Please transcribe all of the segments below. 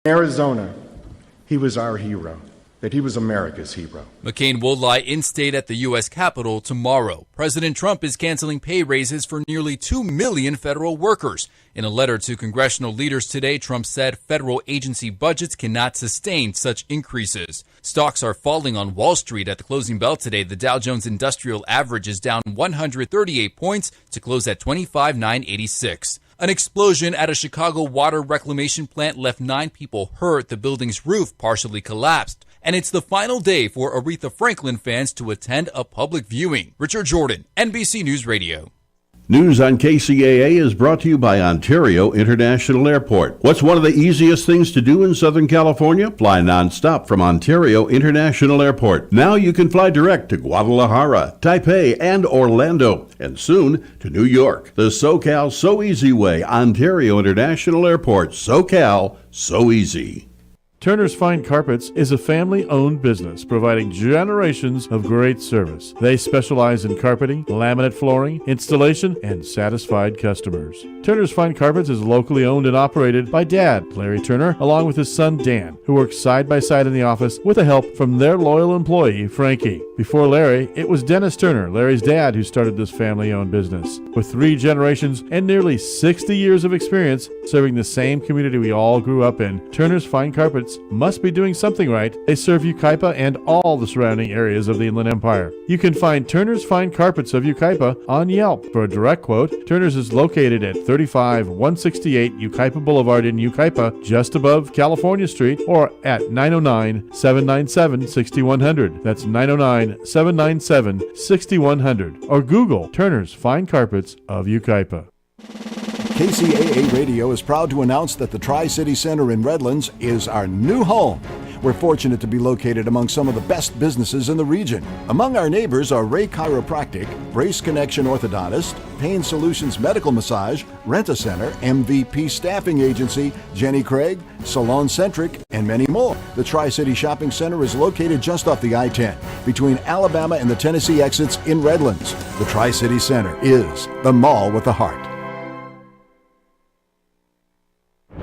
Arizona, he was our hero, that he was America's hero. McCain will lie in state at the U.S. Capitol tomorrow. President Trump is canceling pay raises for nearly 2 million federal workers. In a letter to congressional leaders today, Trump said federal agency budgets cannot sustain such increases. Stocks are falling on Wall Street at the closing bell today. The Dow Jones Industrial Average is down 138 points to close at 25,986. An explosion at a Chicago water reclamation plant left 9 people hurt. The building's roof partially collapsed. And it's the final day for Aretha Franklin fans to attend a public viewing. Richard Jordan, NBC News Radio. News on KCAA is brought to you by Ontario International Airport. What's one of the easiest things to do in Southern California? Fly nonstop from Ontario International Airport. Now you can fly direct to Guadalajara, Taipei, and Orlando, and soon to New York. The SoCal So Easy way. Ontario International Airport. SoCal So Easy. Turner's Fine Carpets is a family-owned business providing generations of great service. They specialize in carpeting, laminate flooring, installation, and satisfied customers. Turner's Fine Carpets is locally owned and operated by Dad, Larry Turner, along with his son, Dan, who works side by side in the office with the help from their loyal employee, Frankie. Before Larry, it was Dennis Turner, Larry's dad, who started this family-owned business. With 3 generations and nearly 60 years of experience serving the same community we all grew up in, Turner's Fine Carpets must be doing something right. They serve Yucaipa and all the surrounding areas of the Inland Empire. You can find Turner's Fine Carpets of Yucaipa on Yelp. For a direct quote, Turner's is located at 35168 Yucaipa Boulevard in Yucaipa, just above California Street, or at 909-797-6100. That's 909-797-6100. Or Google Turner's Fine Carpets of Yucaipa. KCAA Radio is proud to announce that the Tri-City Center in Redlands is our new home. We're fortunate to be located among some of the best businesses in the region. Among our neighbors are Ray Chiropractic, Brace Connection Orthodontist, Pain Solutions Medical Massage, Rent-A-Center, MVP Staffing Agency, Jenny Craig, Salon Centric, and many more. The Tri-City Shopping Center is located just off the I-10 between Alabama and the Tennessee exits in Redlands. The Tri-City Center is the mall with the heart.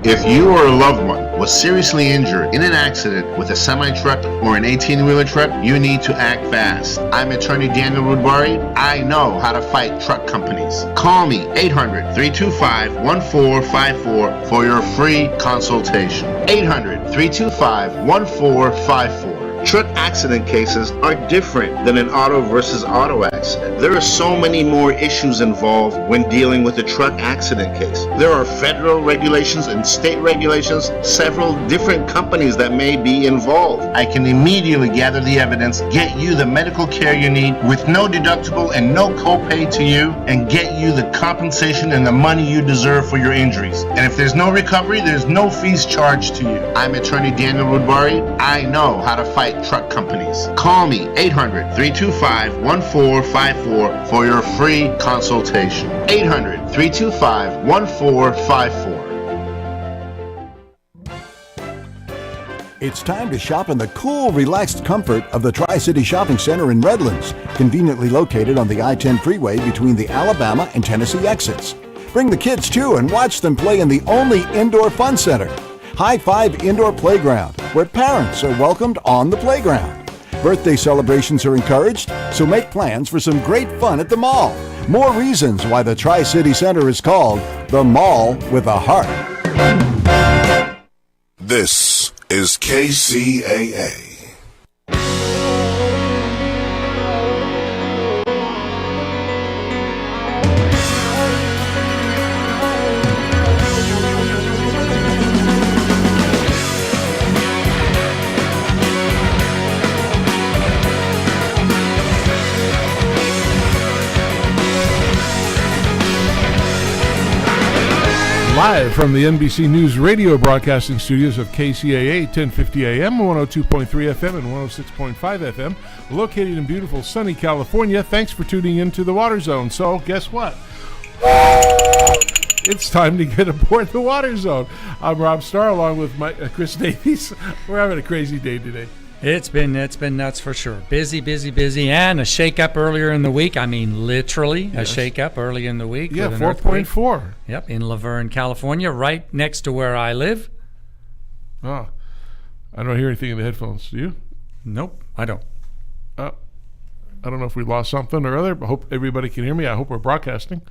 If you or a loved one was seriously injured in an accident with a semi-truck or an 18-wheeler truck, you need to act fast. I'm attorney Daniel Rudbari. I know how to fight truck companies. Call me 800-325-1454 for your free consultation. 800-325-1454. Truck accident cases are different than an auto versus auto accident. There are so many more issues involved when dealing with a truck accident case. There are federal regulations and state regulations, several different companies that may be involved. I can immediately gather the evidence, get you the medical care you need with no deductible and no copay to you, and get you the compensation and the money you deserve for your injuries. And if there's no recovery, there's no fees charged to you. I'm attorney Daniel Rudbari. I know how to fight truck companies. Call me 800-325-1454 for your free consultation. 800-325-1454. It's time to shop in the cool, relaxed comfort of the Tri-City Shopping Center in Redlands, conveniently located on the I-10 freeway between the Alabama and Tennessee exits. Bring the kids too and watch them play in the only indoor fun center, High Five Indoor Playground, where parents are welcomed on the playground. Birthday celebrations are encouraged, so make plans for some great fun at the mall. More reasons why the Tri-City Center is called the Mall with a Heart. This is KCAA. Live from the NBC News radio broadcasting studios of KCAA 1050 AM, 102.3 FM, and 106.5 FM, located in beautiful sunny California. Thanks for tuning in to the Water Zone. So, guess what? It's time to get aboard the Water Zone. I'm Rob Starr, along with Chris Davies. We're having a crazy day today. It's been nuts for sure. Busy, and a shake-up earlier in the week. I mean, literally, a shake-up early in the week. Yeah, 4.4. Yep, in Laverne, California, right next to where I live. Oh, I don't hear anything in the headphones. Do you? Nope, I don't. I don't know if we lost something or other, but I hope everybody can hear me. I hope we're broadcasting.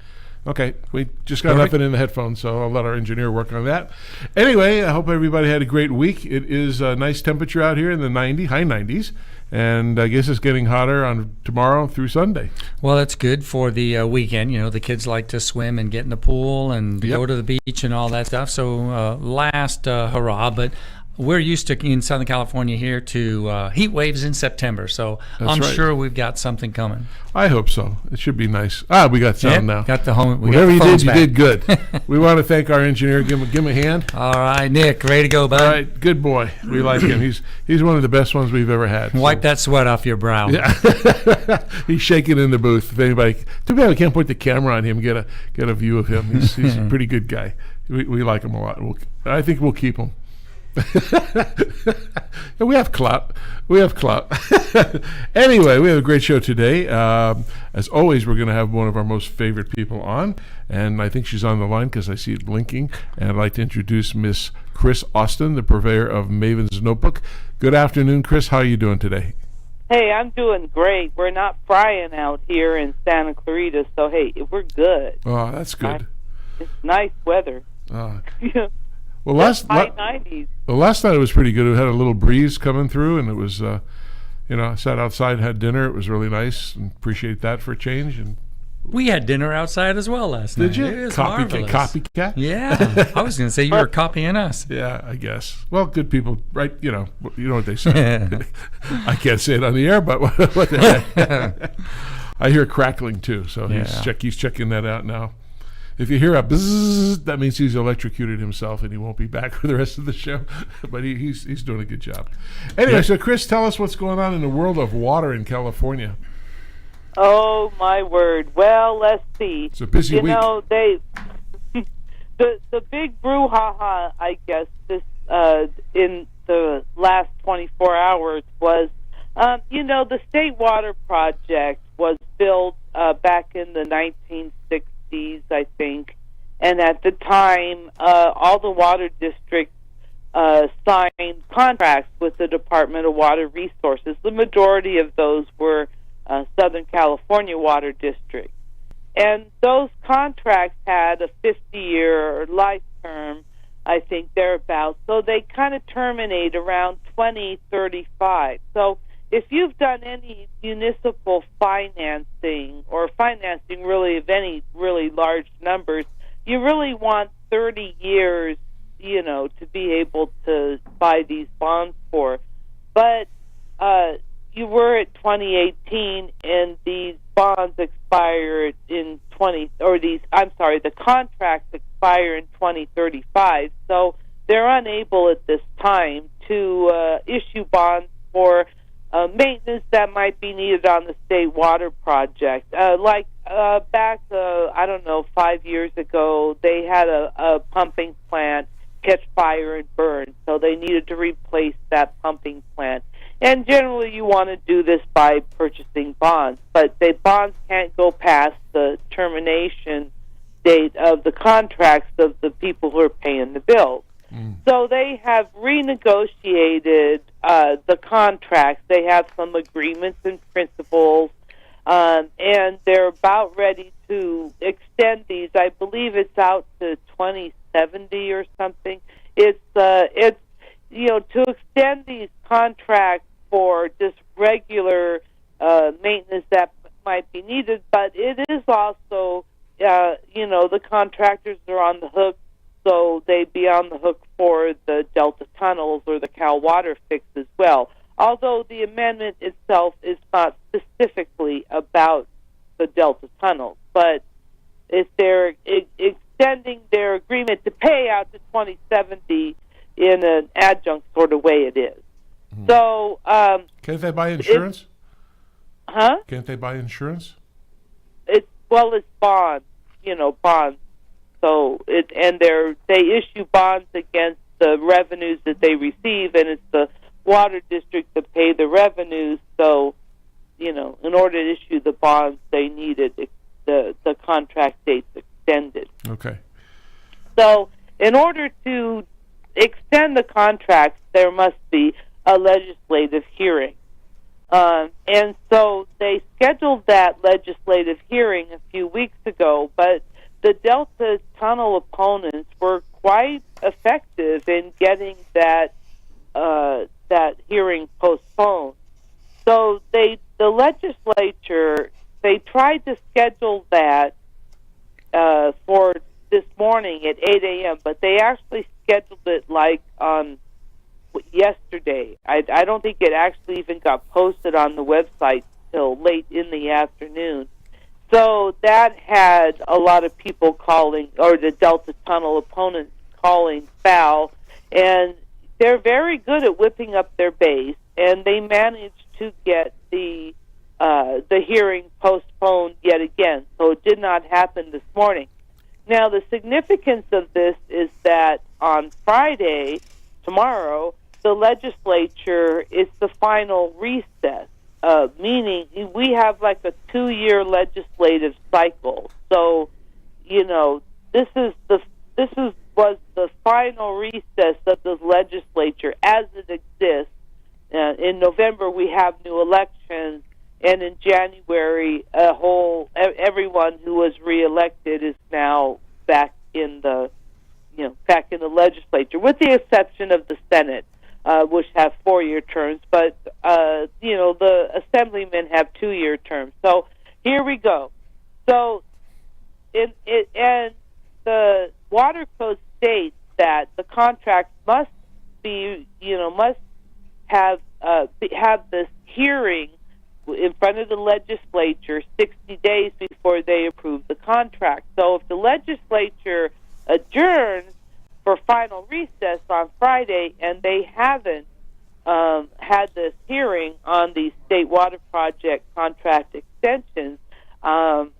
Okay, we just got nothing in the headphones, so I'll let our engineer work on that. Anyway, I hope everybody had a great week. It is a nice temperature out here in the high 90s, and I guess it's getting hotter on tomorrow through Sunday. Well, that's good for the weekend. You know, the kids like to swim and get in the pool and go to the beach and all that stuff. So last hurrah, but we're used to in Southern California here to heat waves in September, so I'm sure we've got something coming. I hope so. It should be nice. We got sound now. Got the home. Whatever you did, you did good. We want to thank our engineer. Give him a hand. All right, Nick, ready to go, bud? All right, good boy. We like him. He's one of the best ones we've ever had. Wipe that sweat off your brow. Yeah. He's shaking in the booth. If anybody, too bad we can't put the camera on him. Get a view of him. He's a pretty good guy. We like him a lot. I think we'll keep him. We have clout. Anyway, we have a great show today. As always, we're going to have one of our most favorite people on, and I think she's on the line because I see it blinking. And I'd like to introduce Miss Chris Austin, the purveyor of Maven's Notebook. Good afternoon, Chris. How are you doing today? Hey, I'm doing great. We're not frying out here in Santa Clarita, so hey, we're good. Oh, that's good. It's nice weather. Well, last high 90s. Well, last night it was pretty good. We had a little breeze coming through, and it was, I sat outside, had dinner. It was really nice, and appreciate that for a change. And we had dinner outside as well last night. Did you? It was marvelous. Copycat? Yeah. I was going to say you were copying us. Yeah, I guess. Well, good people, right? You know what they say. I can't say it on the air, but what the heck? I hear crackling too, so he's checking that out now. If you hear a bzzz, that means he's electrocuted himself and he won't be back for the rest of the show. But he's doing a good job. Anyway, so Chris, tell us what's going on in the world of water in California. Oh my word! Well, let's see. It's a busy week. You know, the big brouhaha, I guess, this in the last 24 hours was, the State Water Project was built back in the 1960s. I think, and at the time, all the water districts signed contracts with the Department of Water Resources. The majority of those were Southern California water districts, and those contracts had a 50-year life term, I think, thereabouts. So they kind of terminate around 2035. So if you've done any municipal financing or financing really of any really large numbers, you really want 30 years, to be able to buy these bonds for. But you were at 2018 and these bonds expired in the contracts expire in 2035. So they're unable at this time to issue bonds for maintenance that might be needed on the State Water Project. Back, 5 years ago, they had a pumping plant catch fire and burn, so they needed to replace that pumping plant. And generally you want to do this by purchasing bonds, but the bonds can't go past the termination date of the contracts of the people who are paying the bills. So they have renegotiated the contracts. They have some agreements and principles, and they're about ready to extend these. I believe it's out to 2070 or something. It's to extend these contracts for just regular maintenance that might be needed, but it is also, the contractors are on the hook. So they'd be on the hook for the Delta tunnels or the Cal Water fix as well. Although the amendment itself is not specifically about the Delta tunnels, but if they're extending their agreement to pay out to 2070 in an adjunct sort of way, it is. So, can't they buy insurance? Can't they buy insurance? It's bonds, bonds. So they issue bonds against the revenues that they receive, and it's the water district that pay the revenues. So, in order to issue the bonds, they needed the contract dates extended. Okay. So, in order to extend the contracts, there must be a legislative hearing. And so they scheduled that legislative hearing a few weeks ago, but the Delta Tunnel opponents were quite effective in getting that hearing postponed. So the legislature, they tried to schedule that for this morning at 8 a.m., but they actually scheduled it like on yesterday. I don't think it actually even got posted on the website till late in the afternoon. So that had a lot of people calling, or the Delta Tunnel opponents calling foul, and they're very good at whipping up their base, and they managed to get the hearing postponed yet again. So it did not happen this morning. Now, the significance of this is that on Friday, tomorrow, the legislature is the final recess, meaning we have like a 2-year legislative cycle. So, this was the final recess of the legislature as it exists. In November, we have new elections, and in January, everyone who was reelected is now back in the legislature, with the exception of the Senate, which have 4-year terms. But the assemblymen have 2-year terms. So here we go. So and the Water Code states that the contract must have this hearing in front of the legislature 60 days before they approve the contract. So if the legislature adjourns for final recess on Friday and they haven't had this hearing on the state water project contract extensions, I'm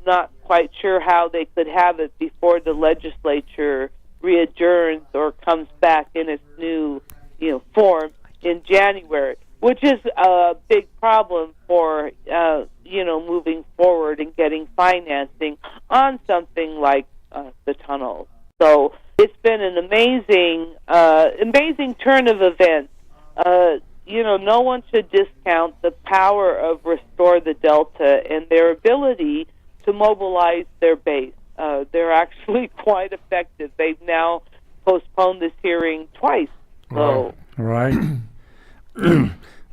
not quite sure how they could have it before the legislature readjourns or comes back in its new form in January, which is a big problem for moving forward and getting financing on something like the tunnels. So it's been an amazing turn of events. No one should discount the power of Restore the Delta and their ability to mobilize their base. They're actually quite effective. They've now postponed this hearing twice. So. Right.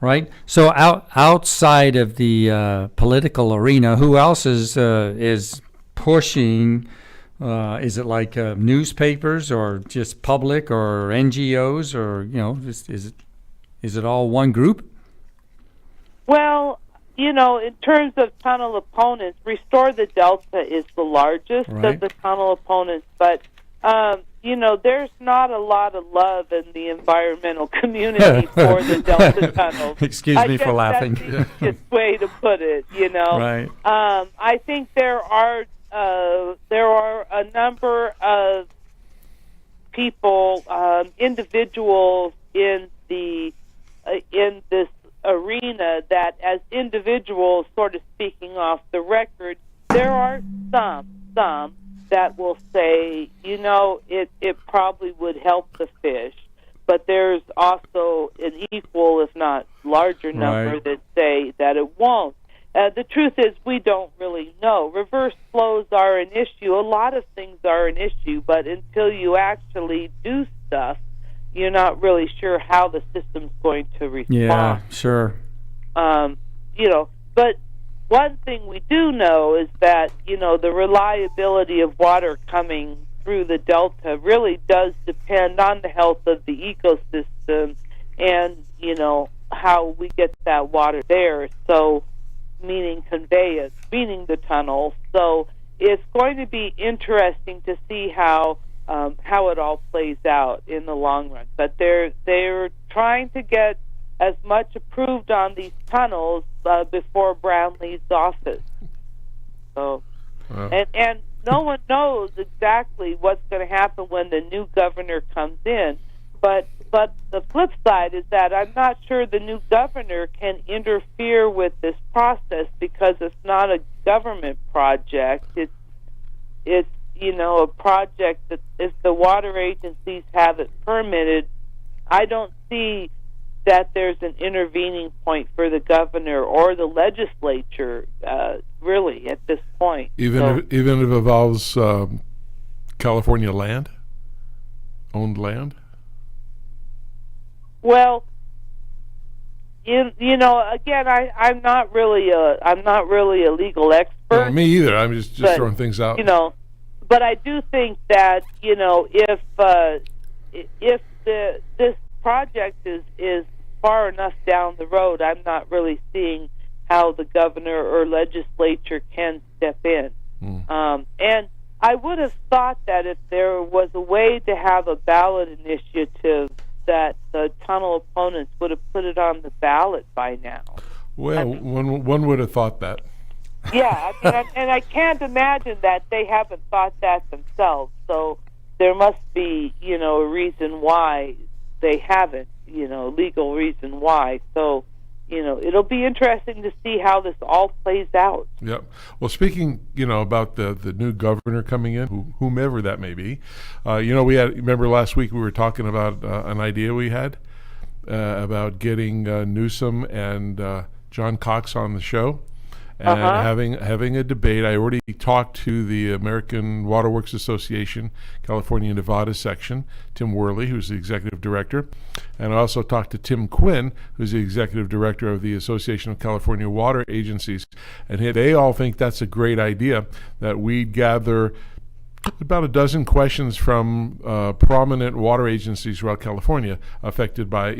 Right. So outside of the political arena, who else is pushing? Is it like newspapers or just public or NGOs, or is it all one group? Well, in terms of tunnel opponents, Restore the Delta is the largest of the tunnel opponents, but there's not a lot of love in the environmental community for the Delta tunnels. Excuse me for laughing. That's the easiest way to put it. Right. I think there are a number of people, individuals in this arena that, as individuals, sort of speaking off the record, there are some that will say, it probably would help the fish, but there's also an equal, if not larger number that say that it won't. The truth is, we don't really know. Reverse flows are an issue. A lot of things are an issue, but until you actually do stuff, you're not really sure how the system's going to respond. Yeah, sure. But one thing we do know is that, the reliability of water coming through the Delta really does depend on the health of the ecosystem and, how we get that water there. So, meaning conveyance, meaning the tunnel. So it's going to be interesting to see how it all plays out in the long run. But they're trying to get as much approved on these tunnels before Brownlee's office. So, and no one knows exactly what's going to happen when the new governor comes in. But the flip side is that I'm not sure the new governor can interfere with this process because it's not a government project. It's a project that if the water agencies have it permitted, I don't see that there's an intervening point for the governor or the legislature, really, at this point. Even if it involves California land, owned land. Well, again, I'm not really a legal expert. No, me either. I'm just throwing things out. But I do think that if this project is far enough down the road, I'm not really seeing how the governor or legislature can step in. And I would have thought that if there was a way to have a ballot initiative, that the tunnel opponents would have put it on the ballot by now. Well, one would have thought that. Yeah, and I can't imagine that they haven't thought that themselves. So there must be, a reason why they haven't, legal reason why. So, it'll be interesting to see how this all plays out. Yep. Well, speaking, about the new governor coming in, whomever that may be, remember last week we were talking about an idea we had about getting Newsom and John Cox on the show. And having a debate. I already talked to the American Waterworks Association, California and Nevada section, Tim Worley, who's the executive director. And I also talked to Tim Quinn, who's the executive director of the Association of California Water Agencies. And they all think that's a great idea, that we gather about a dozen questions from prominent water agencies throughout California affected by,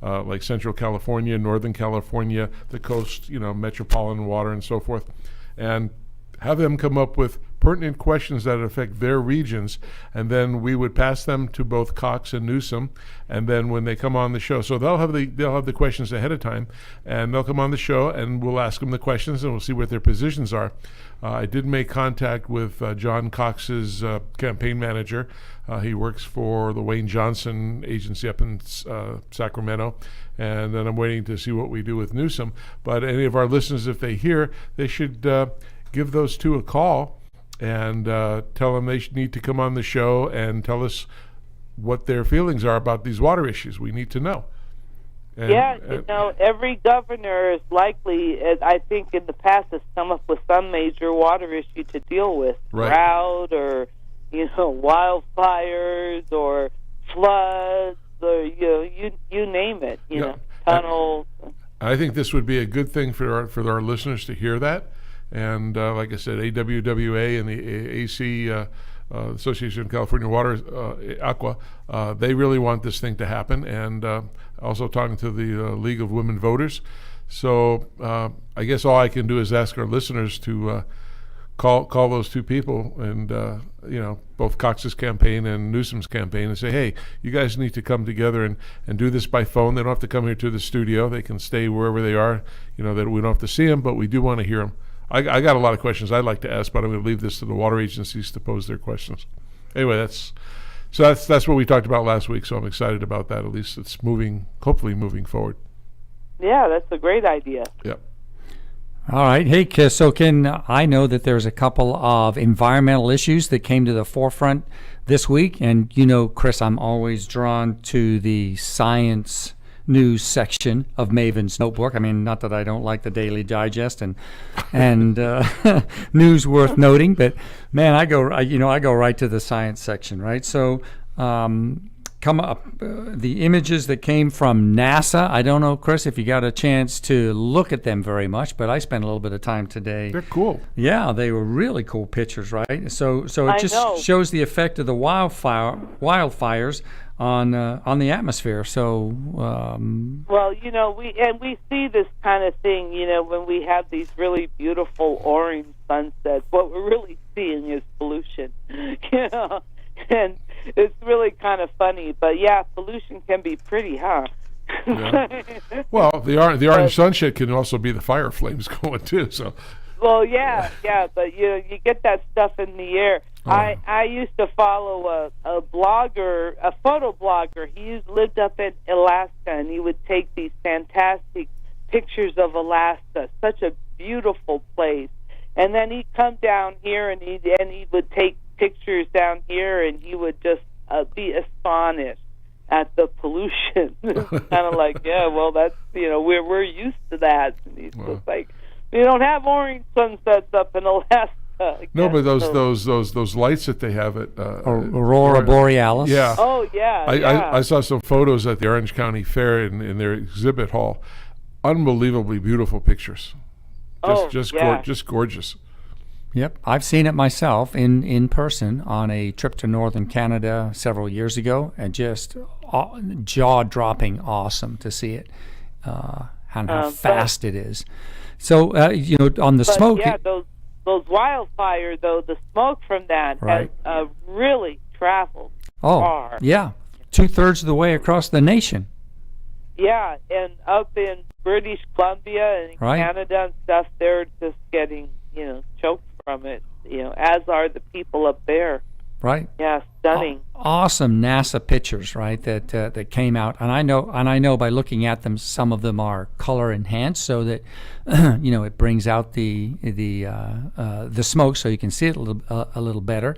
like Central California, Northern California, the coast, metropolitan water and so forth, and have them come up with pertinent questions that affect their regions, and then we would pass them to both Cox and Newsom, and then when they come on the show, so they'll have the questions ahead of time, and they'll come on the show, and we'll ask them the questions, and we'll see what their positions are. I did make contact with John Cox's campaign manager. He works for the Wayne Johnson agency up in Sacramento, and then I'm waiting to see what we do with Newsom. But any of our listeners, if they hear, they should give those two a call and tell them they need to come on the show and tell us what their feelings are about these water issues. We need to know. And, every governor is likely, I think in the past, has come up with some major water issue to deal with. Right. Drought or, wildfires or floods or, you name it, tunnels. I think this would be a good thing for our listeners to hear that. And like I said, AWWA and the AC Association of California Water, Aqua, they really want this thing to happen. And also talking to the League of Women Voters. So I guess all I can do is ask our listeners to call those two people, and both Cox's campaign and Newsom's campaign, and say, hey, you guys need to come together and do this by phone. They don't have to come here to the studio. They can stay wherever they are. That we don't have to see them, but we do want to hear them. I got a lot of questions I'd like to ask, but I'm going to leave this to the water agencies to pose their questions. Anyway, that's what we talked about last week, so I'm excited about that. At least it's hopefully moving forward. Yeah, that's a great idea. Yep. All right. Hey, so I know that there's a couple of environmental issues that came to the forefront this week. And, Chris, I'm always drawn to the science news section of Maven's Notebook. I mean, not that I don't like the Daily Digest and news worth noting, but man, I go right to the science section, right? So, come up the images that came from NASA. I don't know, Chris, if you got a chance to look at them very much, but I spent a little bit of time today. They're cool. Yeah, they were really cool pictures, right? So it just shows the effect of the wildfires on the atmosphere. So we see this kind of thing, when we have these really beautiful orange sunsets. What we're really seeing is pollution, and it's really kind of funny. But yeah, pollution can be pretty, huh? Yeah. Well, the orange sunset can also be the fire flames going too. So. Well, yeah, but you get that stuff in the air. I used to follow a blogger, a photo blogger. He lived up in Alaska, and he would take these fantastic pictures of Alaska, such a beautiful place. And then he'd come down here, and he would take pictures down here, and he would just be astonished at the pollution. It's kind of like, yeah, well, that's, we're used to that. And he's just like, we don't have orange sunsets up in Alaska. No, but those lights that they have at Aurora Borealis. Yeah. Oh yeah. I saw some photos at the Orange County Fair in their exhibit hall. Unbelievably beautiful pictures. Just gorgeous. Yep, I've seen it myself in person on a trip to northern Canada several years ago, and just jaw-dropping awesome to see it, and how fast it is. So on the smoke. Yeah, those wildfires, though, the smoke from that has really traveled far. Yeah, 2/3 of the way across the nation. Yeah, and up in British Columbia and Canada and stuff, they're just getting choked from it. As are the people up there. Right. Yeah, stunning. Awesome NASA pictures, right? That came out, and I know by looking at them, some of them are color enhanced, so that it brings out the smoke, so you can see it a little better.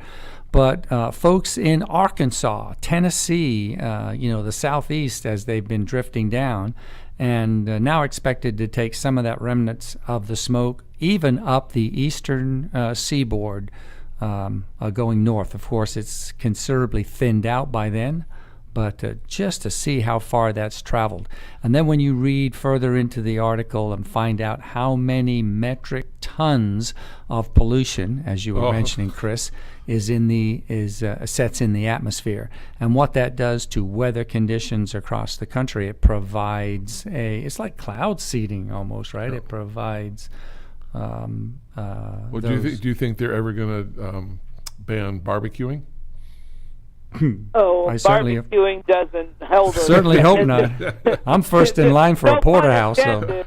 But folks in Arkansas, Tennessee, the southeast, as they've been drifting down, and now expected to take some of that remnants of the smoke even up the eastern seaboard. Going north. Of course, it's considerably thinned out by then, but just to see how far that's traveled. And then when you read further into the article and find out how many metric tons of pollution, as you were mentioning, Chris, sets in the atmosphere, and what that does to weather conditions across the country, it provides it's like cloud seeding almost, right? It provides well, do you think they're ever going to ban barbecuing? Barbecuing doesn't hold. Certainly hope not. I'm first in line for a porterhouse. So.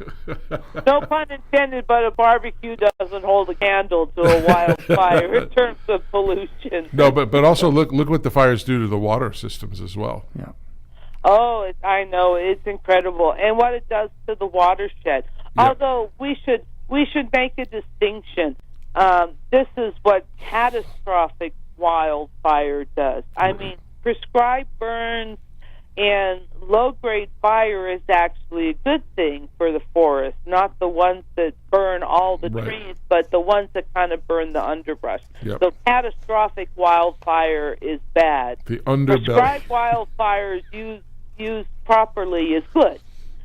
No pun intended, but a barbecue doesn't hold a candle to a wildfire in terms of pollution. No, but also look what the fires do to the water systems as well. Yeah. Oh, I know, it's incredible, and what it does to the watershed. Yeah. Although we should make a distinction. This is what catastrophic wildfire does. I mean, prescribed burns and low-grade fire is actually a good thing for the forest, not the ones that burn all the trees, but the ones that kind of burn the underbrush. Yep. So catastrophic wildfire is bad. The underbelly. Prescribed wildfires used properly is good.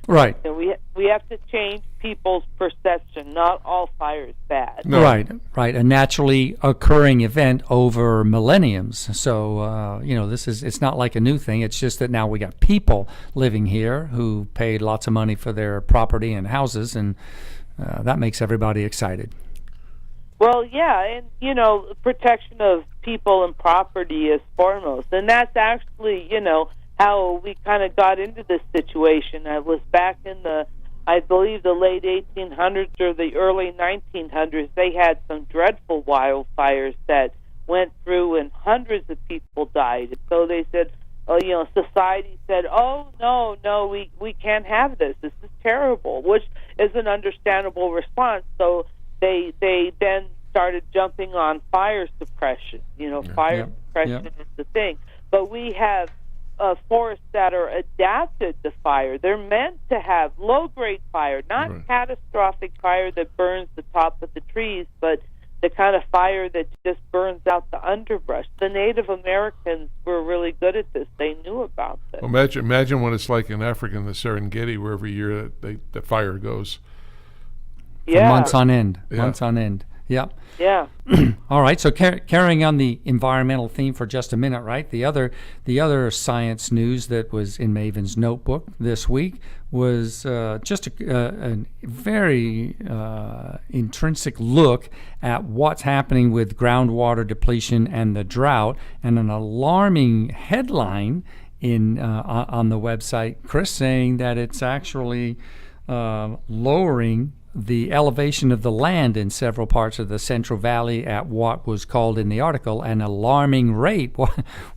Right. And we have to change people's perception. Not all fire is bad. No. Right. A naturally occurring event over millenniums. So it's not like a new thing. It's just that now we got people living here who paid lots of money for their property and houses, and that makes everybody excited. Well, yeah, and protection of people and property is foremost, and that's actually how we kind of got into this situation. I was back in I believe the late 1800s or the early 1900s. They had some dreadful wildfires that went through, and hundreds of people died. So they said, society said, oh, no, we can't have this. This is terrible, which is an understandable response. So they then started jumping on fire suppression. Fire suppression is the thing. But we have forests that are adapted to fire. They're meant to have low-grade fire, not catastrophic fire that burns the top of the trees, but the kind of fire that just burns out the underbrush. The Native Americans were really good at this. They knew about this. Well, imagine what it's like in Africa, in the Serengeti, where every year the fire goes. For months on end. Months on end. Yep. Yeah. All right. So carrying on the environmental theme for just a minute, right? The other science news that was in Maven's notebook this week was just a very intrinsic look at what's happening with groundwater depletion and the drought, and an alarming headline on the website, Chris, saying that it's actually lowering the elevation of the land in several parts of the Central Valley at what was called in the article an alarming rate.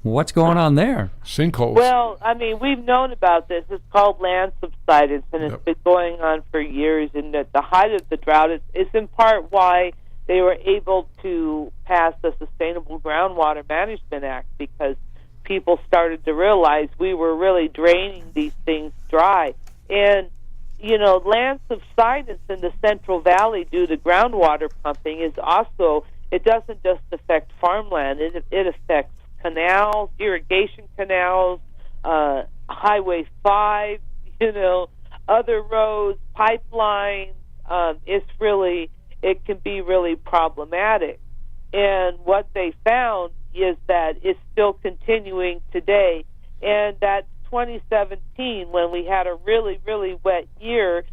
What's going on there? Sinkholes. Well, I mean, we've known about this. It's called land subsidence, and it's been going on for years. And at the height of the drought, it's in part why they were able to pass the Sustainable Groundwater Management Act because people started to realize we were really draining these things dry. And, land subsidence in the Central Valley due to groundwater pumping is also, it doesn't just affect farmland, it affects canals, irrigation canals, Highway 5, other roads, pipelines. It can be really problematic. And what they found is that it's still continuing today. And that 2017, when we had a really, really wet year,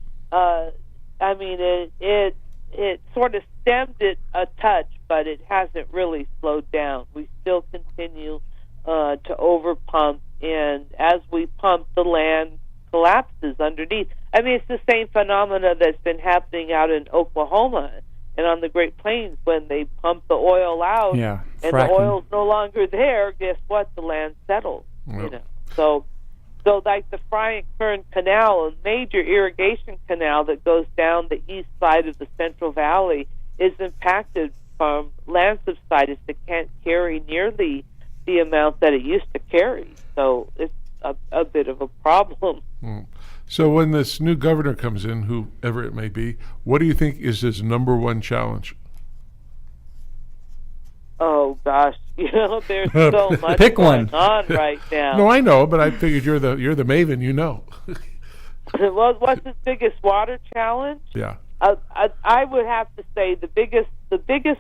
it sort of stemmed it a touch, but it hasn't really slowed down. We still continue to overpump, and as we pump, the land collapses underneath. It's the same phenomena that's been happening out in Oklahoma and on the Great Plains when they pump the oil out, and fracking. the oil's no longer there. Guess what? The land settles. Yep. So like the Frying Kern Canal, a major irrigation canal that goes down the east side of the Central Valley, is impacted from land subsidence that can't carry nearly the amount that it used to carry. So it's a bit of a problem. So when this new governor comes in, whoever it may be, what do you think is his number one challenge? Oh gosh, there's so much Pick going one. on right now. No, I know, but I figured you're the maven, Well, what's his biggest water challenge? Yeah. I would have to say the biggest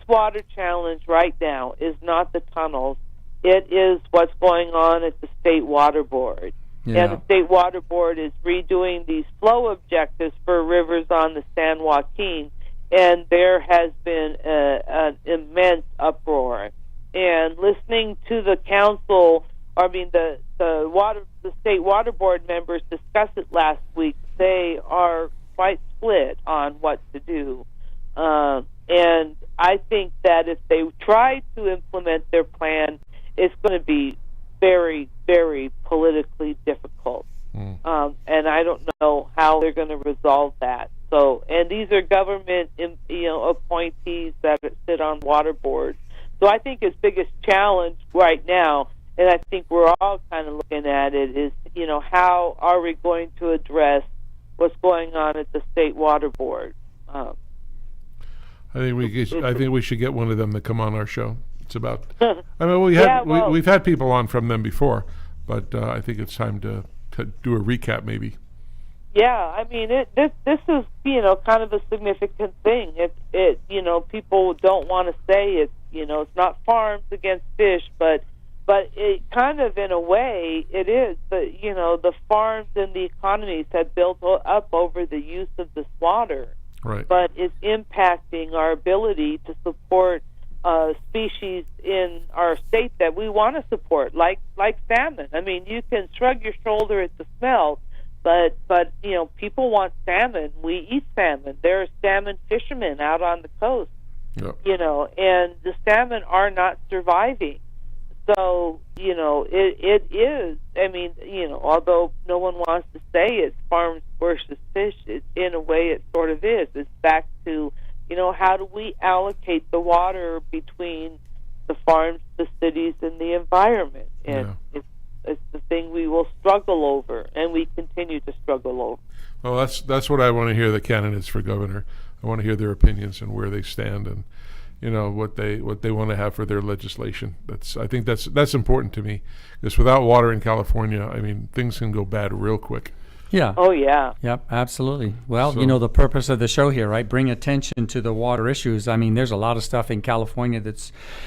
water challenge right now is not the tunnels. It is what's going on at the State Water Board. Yeah. And the State Water Board is redoing these flow objectives for rivers on the San Joaquin, and there has been an immense uproar. And listening to the council, the State Water Board members discuss it last week, they are quite split on what to do. And I think that if they try to implement their plan, it's going to be very, very politically difficult. And I don't know how they're going to resolve that. So, and these are government, appointees that sit on water boards. So I think his biggest challenge right now, and I think we're all kind of looking at it, is, how are we going to address what's going on at the State Water Board? I think we should get one of them to come on our show. It's about. We've had people on from them before, but I think it's time to do a recap, maybe. Yeah, this is kind of a significant thing. It people don't want to say it. It's not farms against fish, but it kind of, in a way, it is. The farms and the economies have built up over the use of this water, right? But it's impacting our ability to support species in our state that we want to support, like salmon. You can shrug your shoulder at the smell, but people want salmon. We eat salmon. There are salmon fishermen out on the coast, and the salmon are not surviving. So, it is, although no one wants to say it's farms versus fish, in a way it sort of is. It's back to, how do we allocate the water between the farms, the cities, and the environment? And it's the thing we will struggle over, and we continue to struggle over. Well, that's what I want to hear the candidates for governor. I want to hear their opinions and where they stand, and what they want to have for their legislation. I think that's important to me, because without water in California, things can go bad real quick. Yeah. Oh, yeah. Yep, absolutely. Well, the purpose of the show here, right? Bring attention to the water issues. There's a lot of stuff in California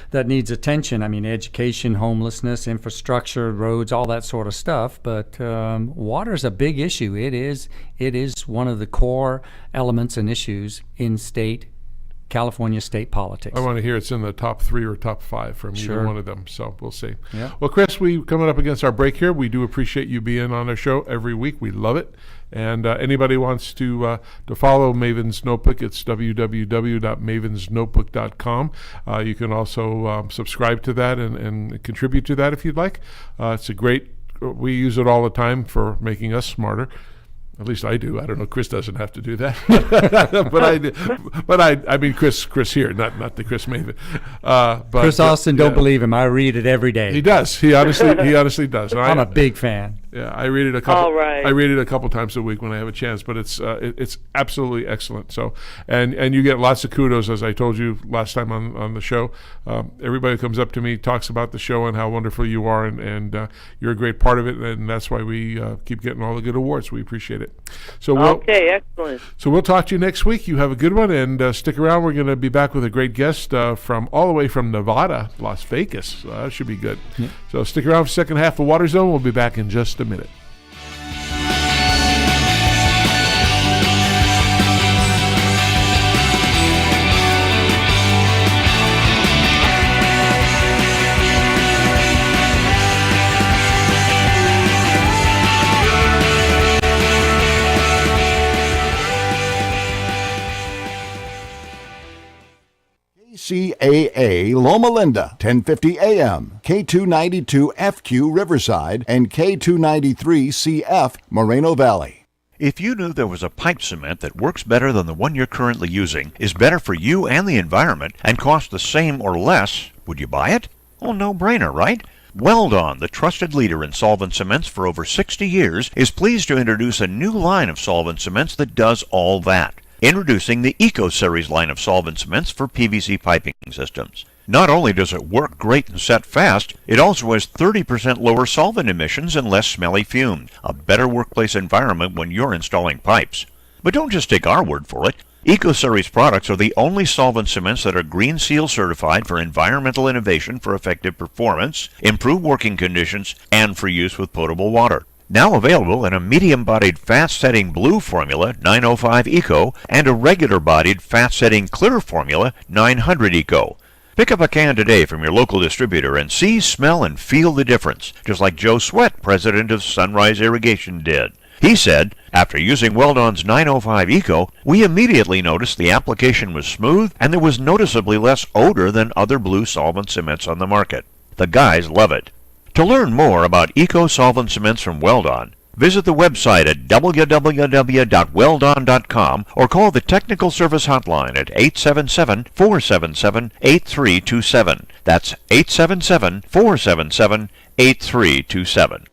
that needs attention. Education, homelessness, infrastructure, roads, all that sort of stuff. But water is a big issue. It is one of the core elements and issues in California state politics. I want to hear it's in the top 3 or top 5 from either one of them. So we'll see. Yeah. Well, Chris, we coming up against our break here. We do appreciate you being on our show every week. We love it. And anybody wants to follow Maven's Notebook, it's www.mavensnotebook.com. You can also subscribe to that and contribute to that if you'd like. It's a great. We use it all the time for making us smarter. At least I do. I don't know. Chris doesn't have to do that, but I do. But I mean Chris here, not the Chris Maven. But Chris Austin, don't believe him. I read it every day. He does. He honestly does. I'm a big fan. Yeah, I read it a couple. All right. I read it a couple times a week when I have a chance. But it's absolutely excellent. So and you get lots of kudos, as I told you last time on the show. Everybody comes up to me, talks about the show and how wonderful you are, and you're a great part of it, and that's why we keep getting all the good awards. We appreciate it. So okay, excellent. So we'll talk to you next week. You have a good one, and stick around. We're going to be back with a great guest from all the way from Nevada, Las Vegas. That should be good. Yeah. So stick around for the second half of Water Zone. We'll be back in just a minute. KCAA Loma Linda, 1050 AM, K292 FQ Riverside, and K293 CF Moreno Valley. If you knew there was a pipe cement that works better than the one you're currently using, is better for you and the environment, and costs the same or less, would you buy it? Oh, no-brainer, right? Weldon, the trusted leader in solvent cements for over 60 years, is pleased to introduce a new line of solvent cements that does all that. Introducing the Eco Series line of solvent cements for PVC piping systems. Not only does it work great and set fast, it also has 30% lower solvent emissions and less smelly fumes, a better workplace environment when you're installing pipes. But don't just take our word for it. Eco Series products are the only solvent cements that are Green Seal certified for environmental innovation for effective performance, improved working conditions, and for use with potable water. Now available in a medium-bodied fast-setting blue formula 905 Eco and a regular-bodied fast-setting clear formula 900 Eco. Pick up a can today from your local distributor and see, smell, and feel the difference, just like Joe Sweat, president of Sunrise Irrigation, did. He said, after using Weldon's 905 Eco, we immediately noticed the application was smooth and there was noticeably less odor than other blue solvent cements on the market. The guys love it. To learn more about eco-solvent cements from Weldon, visit the website at www.weldon.com or call the technical service hotline at 877-477-8327. That's 877-477-8327.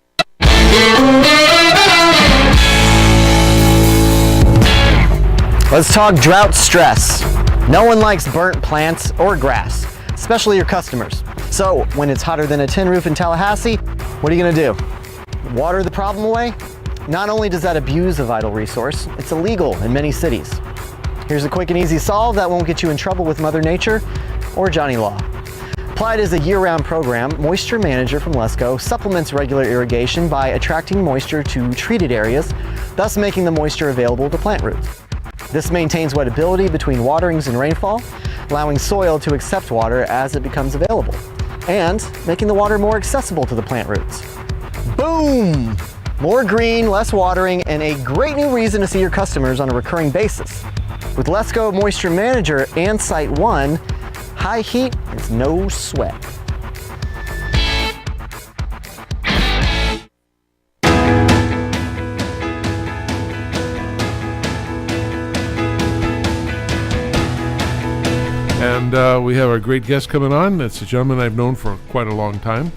Let's talk drought stress. No one likes burnt plants or grass, especially your customers. So, when it's hotter than a tin roof in Tallahassee, what are you going to do? Water the problem away? Not only does that abuse a vital resource, it's illegal in many cities. Here's a quick and easy solve that won't get you in trouble with Mother Nature or Johnny Law. Applied as a year-round program, Moisture Manager from Lesco supplements regular irrigation by attracting moisture to treated areas, thus making the moisture available to plant roots. This maintains wettability between waterings and rainfall, allowing soil to accept water as it becomes available, and making the water more accessible to the plant roots. Boom! More green, less watering, and a great new reason to see your customers on a recurring basis. With Lesco Moisture Manager and Site 1, high heat is no sweat. And we have our great guest coming on. It's a gentleman I've known for quite a long time.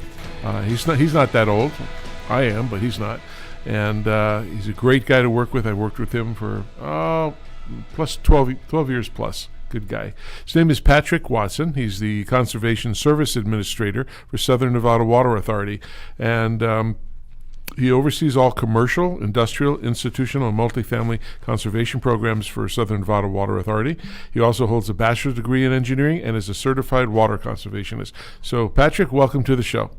He's not that old. I am, but he's not. And he's a great guy to work with. I worked with him for plus 12 years plus. Good guy. His name is Patrick Watson. He's the Conservation Service Administrator for Southern Nevada Water Authority. And he oversees all commercial, industrial, institutional, and multifamily conservation programs for Southern Nevada Water Authority. He also holds a bachelor's degree in engineering and is a certified water conservationist. So, Patrick, welcome to the show.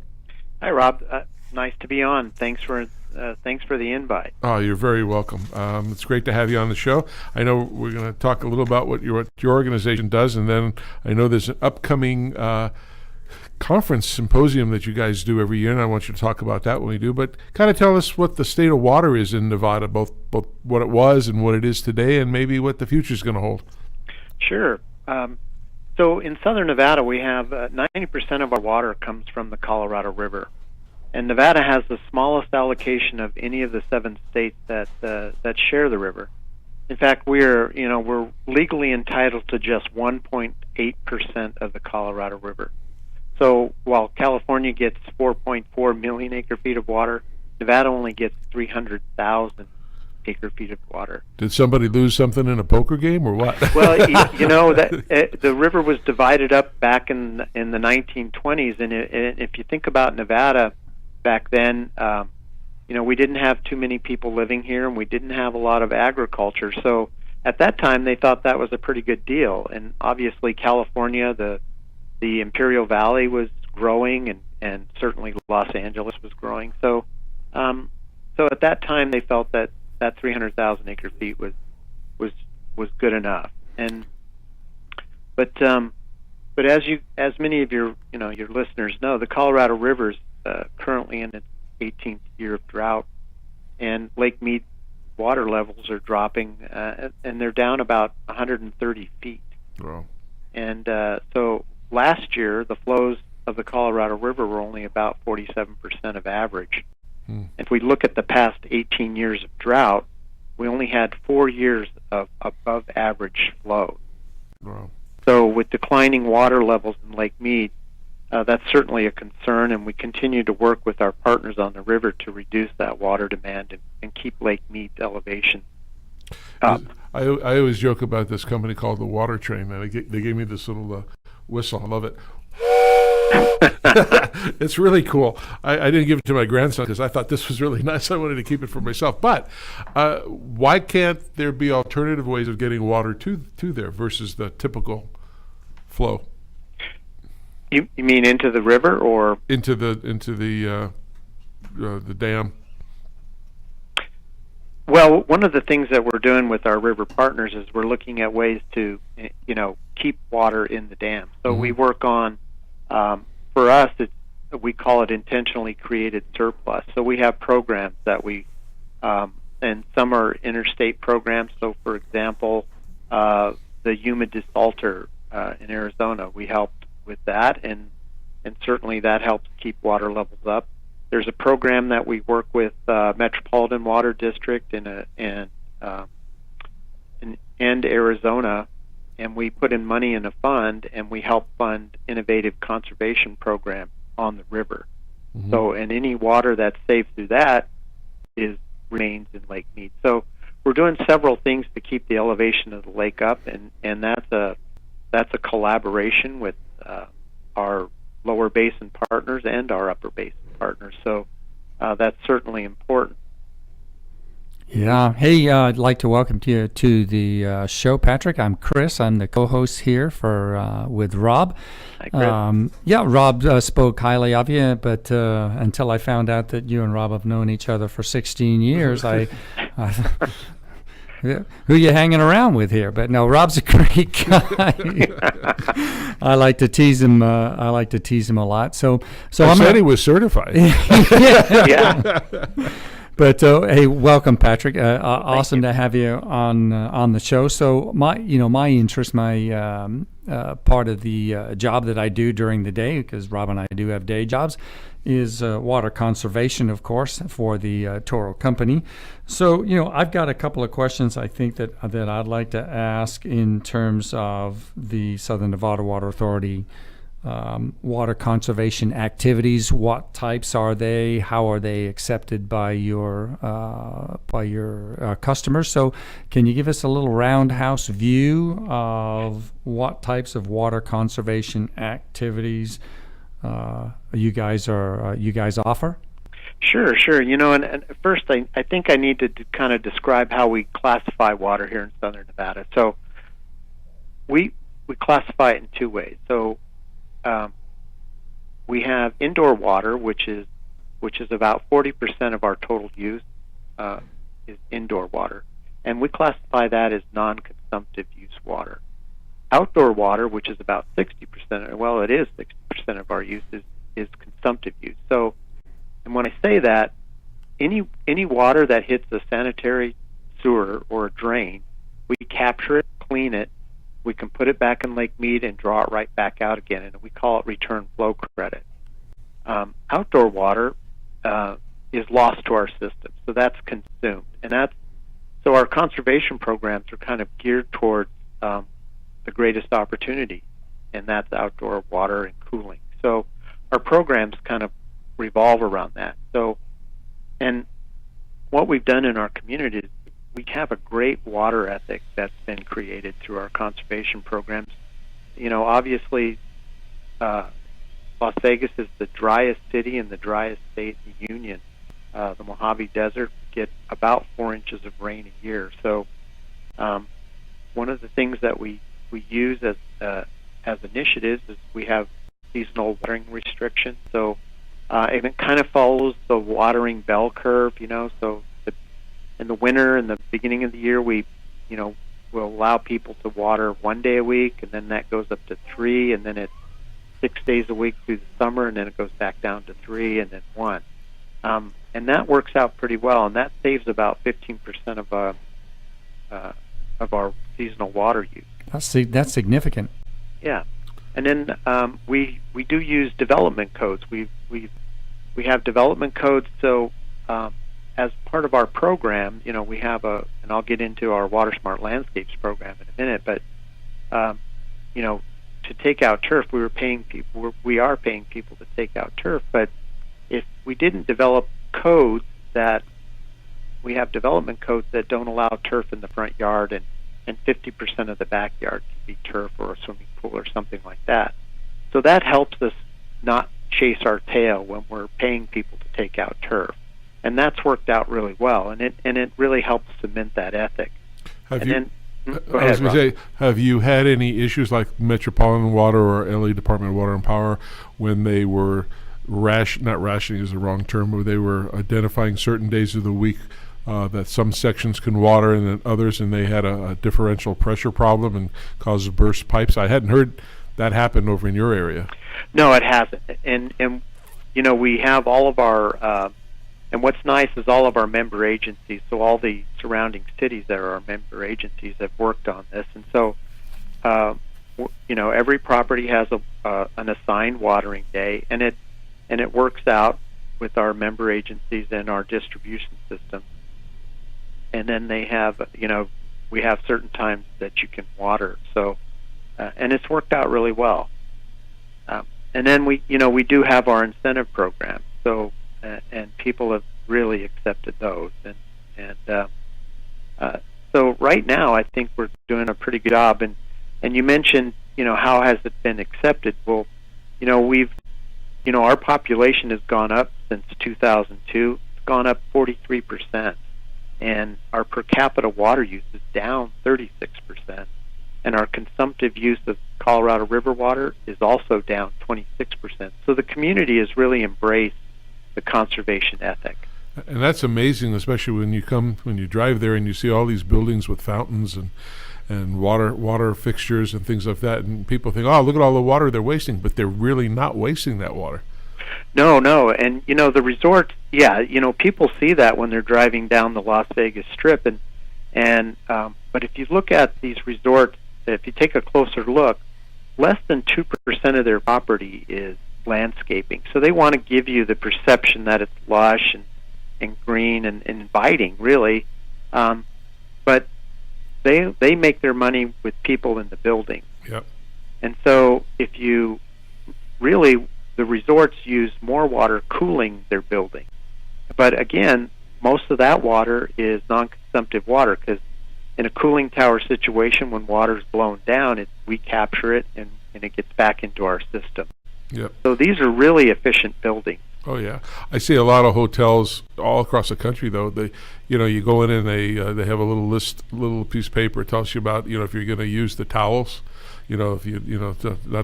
Hi, Rob. Nice to be on. Thanks for the invite. Oh, you're very welcome. It's great to have you on the show. I know we're going to talk a little about what your organization does, and then I know there's an upcoming conference symposium that you guys do every year, and I want you to talk about that when we do. But kind of tell us what the state of water is in Nevada, both what it was and what it is today, and maybe what the future is going to hold. Sure. So in Southern Nevada, we have 90% of our water comes from the Colorado River. And Nevada has the smallest allocation of any of the 7 states that share the river. In fact, we're legally entitled to just 1.8% of the Colorado River. So while California gets 4.4 million acre-feet of water, Nevada only gets 300,000 acre-feet of water. Did somebody lose something in a poker game or what? Well, the river was divided up back in the 1920s, and if you think about Nevada back then, we didn't have too many people living here, and we didn't have a lot of agriculture. So at that time, they thought that was a pretty good deal. And obviously, California, the Imperial Valley was growing, and certainly Los Angeles was growing. So at that time, they felt that 300,000 acre feet was good enough. But as many of your listeners know, the Colorado River is currently in its 18th year of drought, and Lake Mead water levels are dropping, and they're down about 130 feet. Wow. And so last year, the flows of the Colorado River were only about 47% of average. If we look at the past 18 years of drought, we only had 4 years of above average flow. Wow. So with declining water levels in Lake Mead, that's certainly a concern, and we continue to work with our partners on the river to reduce that water demand and keep Lake Mead's elevation up. I always joke about this company called the Water Train, and they gave me this little whistle. I love it. It's really cool. I didn't give it to my grandson because I thought this was really nice. I wanted to keep it for myself. But why can't there be alternative ways of getting water to there versus the typical flow? You mean into the river or into the dam? Well, one of the things that we're doing with our river partners is we're looking at ways to keep water in the dam. So we work on, for us, we call it intentionally created surplus. So we have programs that and some are interstate programs. So, for example, the Yuma desalter in Arizona, we helped with that, and certainly that helps keep water levels up. There's a program that we work with Metropolitan Water District and Arizona, and we put in money in a fund, and we help fund innovative conservation programs on the river. So, and any water that's saved through that remains in Lake Mead. So we're doing several things to keep the elevation of the lake up, and that's a collaboration with our lower basin partners and our upper basin partners. So that's certainly important. Yeah. Hey, I'd like to welcome you to the show, Patrick. I'm Chris. I'm the co-host here with Rob. Hi, Chris. Rob spoke highly of you, but until I found out that you and Rob have known each other for 16 years, who you hanging around with here? But no, Rob's a great guy. I like to tease him. I like to tease him a lot. So I said he was certified. Yeah. But hey, welcome, Patrick. Awesome to have you on the show. So my interest, my part of the job that I do during the day, because Rob and I do have day jobs, is water conservation, of course, for the Toro company. So I've got a couple of questions I think that I'd like to ask in terms of the Southern Nevada Water Authority water conservation activities. What types are they? How are they accepted by your customers? So can you give us a little roundhouse view of what types of water conservation activities you guys offer? Sure. And first I think I need to kind of describe how we classify water here in Southern Nevada. So we classify it in two ways. So we have indoor water, which is about 40% of our total use is indoor water, and we classify that as non-consumptive use water. Outdoor water, which is about 60%, well, it is 60% of our use is consumptive use. So, and when I say that, any water that hits a sanitary sewer or a drain, we capture it, clean it, we can put it back in Lake Mead and draw it right back out again, and we call it return flow credit. Outdoor water, is lost to our system. So that's consumed, and so our conservation programs are kind of geared towards the greatest opportunity, and that's outdoor water and cooling. So our programs kind of revolve around that. So, and what we've done in our communities, we have a great water ethic that's been created through our conservation programs. Obviously, Las Vegas is the driest city and the driest state in the Union. The Mojave Desert get about 4 inches of rain a year. So one of the things that we use as initiatives is we have seasonal watering restrictions. So and it kind of follows the watering bell curve, so in the winter and the beginning of the year, we'll allow people to water 1 day a week, and then that goes up to 3, and then it's 6 days a week through the summer, and then it goes back down to 3, and then 1. And that works out pretty well, and that saves about 15% of our seasonal water use. That's significant. Yeah, and then we do use development codes. We have development codes. So as part of our program, we have and I'll get into our Water Smart Landscapes program in a minute. But to take out turf, we are paying people to take out turf. But if we didn't develop codes we have development codes that don't allow turf in the front yard, and 50% of the backyard can be turf or a swimming pool or something like that. So that helps us not chase our tail when we're paying people to take out turf, and that's worked out really well. And it really helps cement that ethic. Have you had any issues like Metropolitan Water or LA Department of Water and Power when they were not rationing is the wrong term, but they were identifying certain days of the week that some sections can water and then others, and they had a differential pressure problem and causes burst pipes? I hadn't heard that happen over in your area. No, it hasn't. And we have all of our and what's nice is all of our member agencies, so all the surrounding cities that are our member agencies have worked on this. And so every property has an assigned watering day, and it works out with our member agencies and our distribution system. And then they have, we have certain times that you can water. So, and it's worked out really well. And then we do have our incentive program. So, and people have really accepted those. So right now, I think we're doing a pretty good job. And you mentioned, how has it been accepted? Well, our population has gone up since 2002. It's gone up 43%. And our per capita water use is down 36%. And our consumptive use of Colorado River water is also down 26%. So the community has really embraced the conservation ethic. And that's amazing, especially when you drive there and you see all these buildings with fountains and water fixtures and things like that, and people think, oh, look at all the water they're wasting, but they're really not wasting that water. No, and the resorts, people see that when they're driving down the Las Vegas Strip, but if you look at these resorts, if you take a closer look, less than 2% of their property is landscaping. So they want to give you the perception that it's lush and green and inviting, really. But they make their money with people in the building. Yep. And so if you really, the resorts use more water cooling their building. But again, most of that water is non-consumptive water, because in a cooling tower situation, when water is blown down, we capture it and it gets back into our system. Yep. So these are really efficient buildings. Oh yeah, I see a lot of hotels all across the country. Though you go in and they have a little piece of paper. It tells you about if you're going to use the towels, if not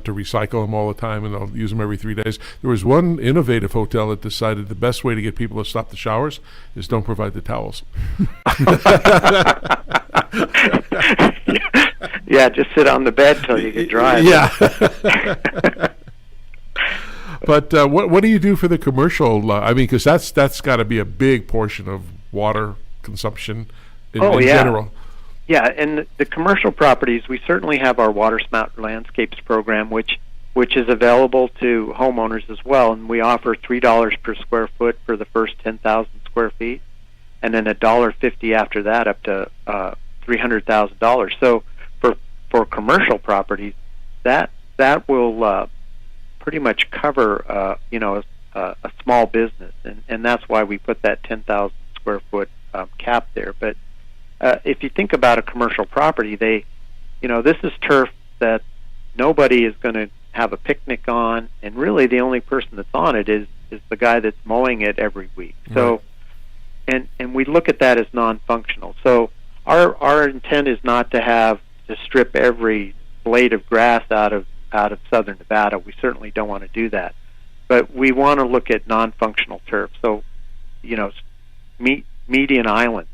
to recycle them all the time, and they'll use them every 3 days. There was one innovative hotel that decided the best way to get people to stop the showers is don't provide the towels. Yeah, just sit on the bed till you get dry. Yeah. But what do you do for the commercial? Because that's got to be a big portion of water consumption in general. Yeah, and the commercial properties, we certainly have our Water Smart Landscapes program, which which is available to homeowners as well. And we offer $3 per square foot for the first 10,000 square feet, and then $1.50 after that up to $300,000. So for commercial properties, that will pretty much cover a small business, and that's why we put that 10,000 square foot cap there. But if you think about a commercial property, this is turf that nobody is going to have a picnic on, and really the only person that's on it is the guy that's mowing it every week. So, and we look at that as non-functional. So our intent is not to strip every blade of grass out of southern Nevada. We certainly don't want to do that, but we want to look at non-functional turf. So, median islands,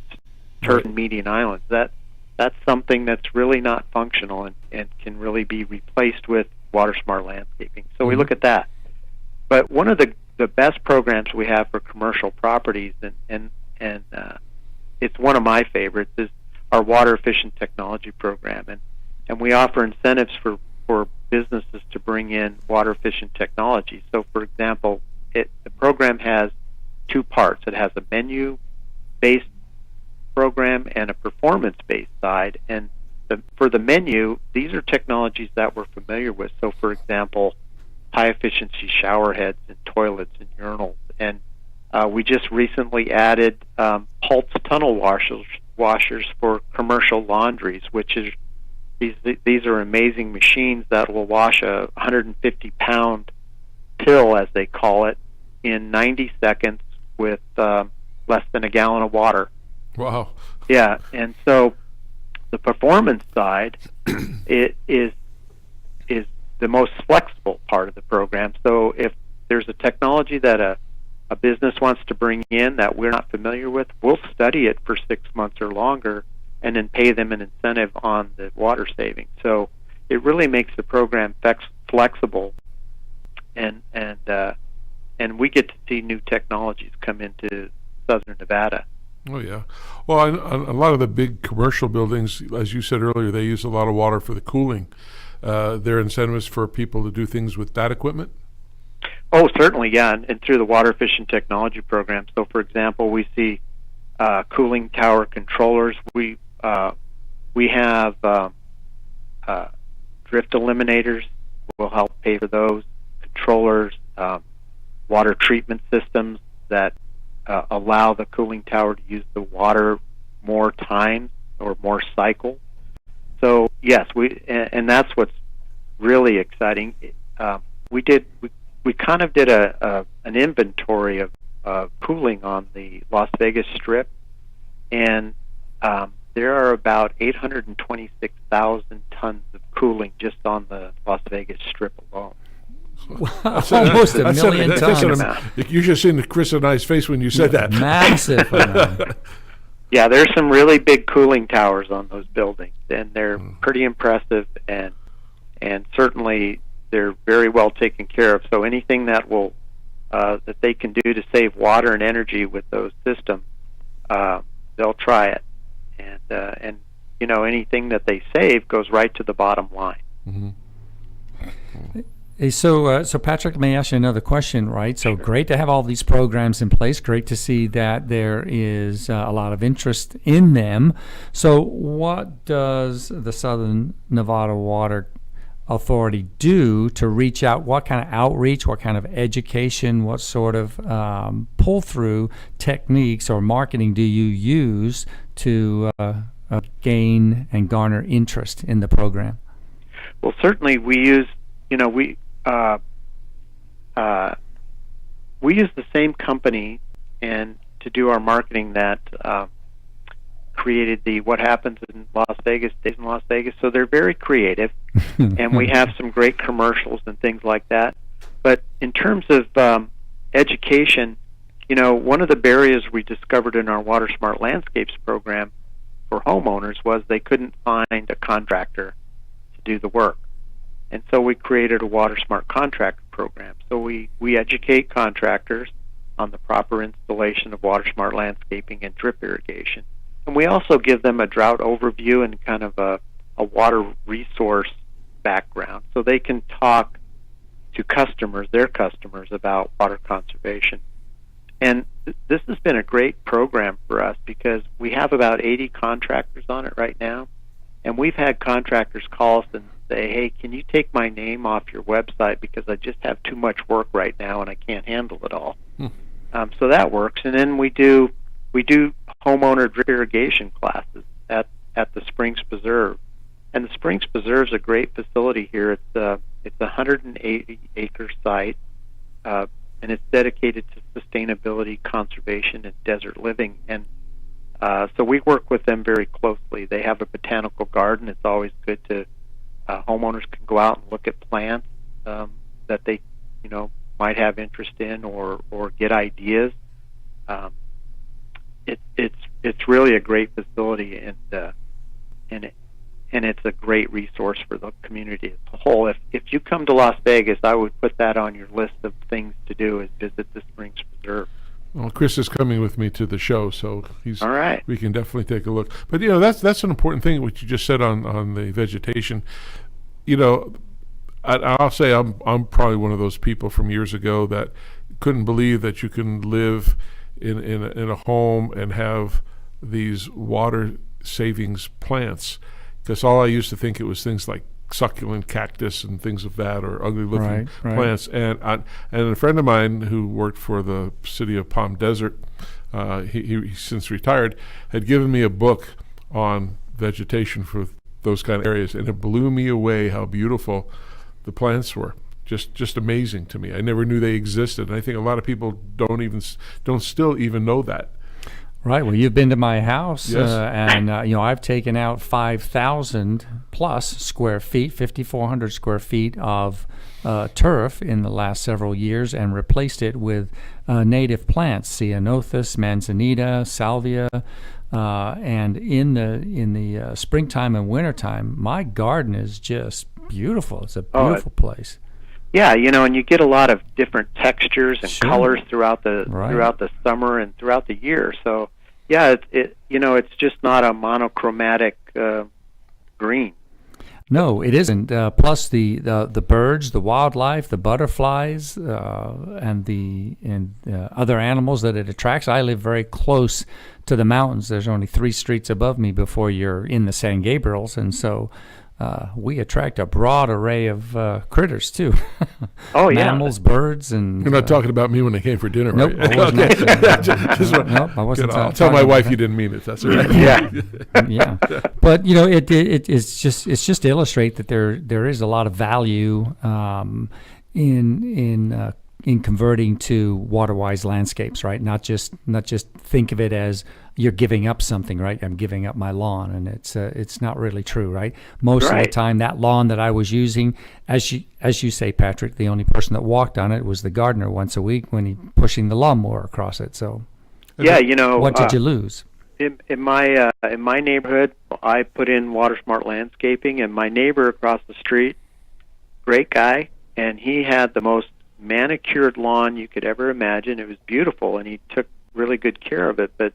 turf and median islands. That's something that's really not functional and can really be replaced with water smart landscaping. So we look at that. But one of the best programs we have for commercial properties, and it's one of my favorites, is our water efficient technology program. And we offer incentives for businesses to bring in water efficient technology. So for example, the program has two parts. It has a menu based program and a performance-based side. And for the menu, these are technologies that we're familiar with. So, for example, high-efficiency shower heads and toilets and urinals. And we just recently added pulse tunnel washers for commercial laundries, which is these are amazing machines that will wash a 150-pound pill, as they call it, in 90 seconds with less than a gallon of water. Wow. Yeah, and so the performance side it is the most flexible part of the program. So if there's a technology that a business wants to bring in that we're not familiar with, we'll study it for 6 months or longer and then pay them an incentive on the water saving. So it really makes the program flexible, and we get to see new technologies come into southern Nevada. Oh, yeah. Well, a lot of the big commercial buildings, as you said earlier, they use a lot of water for the cooling. There are incentives for people to do things with that equipment? Oh, certainly, yeah, and through the water efficient technology program. So, for example, we see cooling tower controllers. We have drift eliminators. We'll help pay for those. Controllers, water treatment systems that allow the cooling tower to use the water more times or more cycles. So yes, and that's what's really exciting. We kind of did an inventory of cooling on the Las Vegas Strip, and there are about 826,000 tons of cooling just on the Las Vegas Strip alone. Almost a million tons. You should have seen Chris and I's face when you said that. Massive. Yeah, there's some really big cooling towers on those buildings, and they're pretty impressive, and certainly they're very well taken care of. So anything that will that they can do to save water and energy with those systems, they'll try it, and anything that they save goes right to the bottom line. Mm-hmm. Hey, so Patrick, let me ask you another question, right? So great to have all these programs in place. Great to see that there is a lot of interest in them. So what does the Southern Nevada Water Authority do to reach out? What kind of outreach, what kind of education, what sort of pull-through techniques or marketing do you use to gain and garner interest in the program? Well, certainly we use, we use the same company and to do our marketing that created the What Happens in Las Vegas Stays in Las Vegas. So they're very creative, and we have some great commercials and things like that. But in terms of education, one of the barriers we discovered in our Water Smart Landscapes program for homeowners was they couldn't find a contractor to do the work. And so we created a Water Smart Contractor program. So we educate contractors on the proper installation of Water Smart landscaping and drip irrigation. And we also give them a drought overview and kind of a water resource background. So they can talk customers, their customers, about water conservation. And this has been a great program for us because we have about 80 contractors on it right now, and we've had contractors call us and say, hey, can you take my name off your website because I just have too much work right now and I can't handle it all. So that works. And then we do homeowner drip irrigation classes at the Springs Preserve. And the Springs Preserve is a great facility here. It's a 180-acre site, and it's dedicated to sustainability, conservation, and desert living. And so we work with them very closely. They have a botanical garden. It's always good to homeowners can go out and look at plants that they, might have interest in or get ideas. It's really a great facility, and it's a great resource for the community as a whole. If you come to Las Vegas, I would put that on your list of things to do is visit the Springs Preserve. Well, Chris is coming with me to the show, so he's all right. We can definitely take a look. But that's an important thing what you just said on the vegetation. I'll say I'm probably one of those people from years ago that couldn't believe that you can live in a home and have these water savings plants, because all I used to think it was things like succulent cactus and things of that, or ugly looking plants. And a friend of mine who worked for the city of Palm Desert, he since retired, had given me a book on vegetation for those kind of areas, and it blew me away how beautiful the plants were. Just amazing to me. I never knew they existed, and I think a lot of people don't still even know that. Right. Well, you've been to my house, Yes. and I've taken out 5,000 plus square feet, 5,400 square feet of turf in the last several years, and replaced it with native plants: ceanothus, manzanita, salvia. And in the springtime and wintertime, my garden is just beautiful. It's a beautiful place. Yeah, and you get a lot of different textures and Sure. colors throughout the summer and throughout the year. So, yeah, it's just not a monochromatic green. No, it isn't. Plus the birds, the wildlife, the butterflies, and the other animals that it attracts. I live very close to the mountains. There's only 3 streets above me before you're in the San Gabriels, and so we attract a broad array of critters too. Oh yeah, mammals, birds, and You're not talking about me when I came for dinner, nope, right? I wasn't Okay. Nope, I wasn't. I'll tell my wife you didn't mean it. That's all right. Yeah. Yeah, but it's just to illustrate that there is a lot of value in converting to water-wise landscapes, right? Not just think of it as you're giving up something, right? I'm giving up my lawn, and it's not really true, right? Most of the time, that lawn that I was using, as you say, Patrick, the only person that walked on it was the gardener once a week when he pushing the lawnmower across it. So, yeah, what did you lose? In my neighborhood, I put in Water Smart Landscaping, and my neighbor across the street, great guy, and he had the most manicured lawn you could ever imagine. It was beautiful, and he took really good care of it. But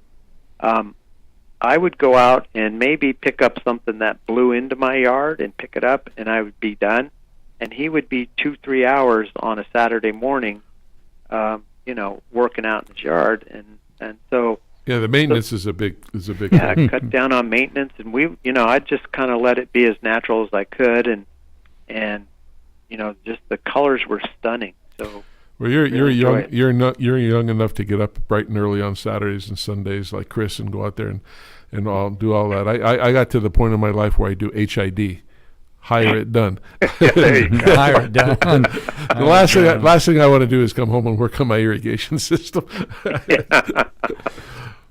I would go out and maybe pick up something that blew into my yard and pick it up, and I would be done. And he would be 2-3 hours on a Saturday morning, working out in his yard, and so. Yeah, the maintenance is a big Yeah, thing. cut down on maintenance, and I just kind of let it be as natural as I could, and just the colors were stunning. So. Well, you're really young. enjoy it. You're young enough to get up bright and early on Saturdays and Sundays, like Chris, and go out there and all do all that. I got to the point in my life where I do HID, hire it done. Hire it done. The last thing I want to do is come home and work on my irrigation system.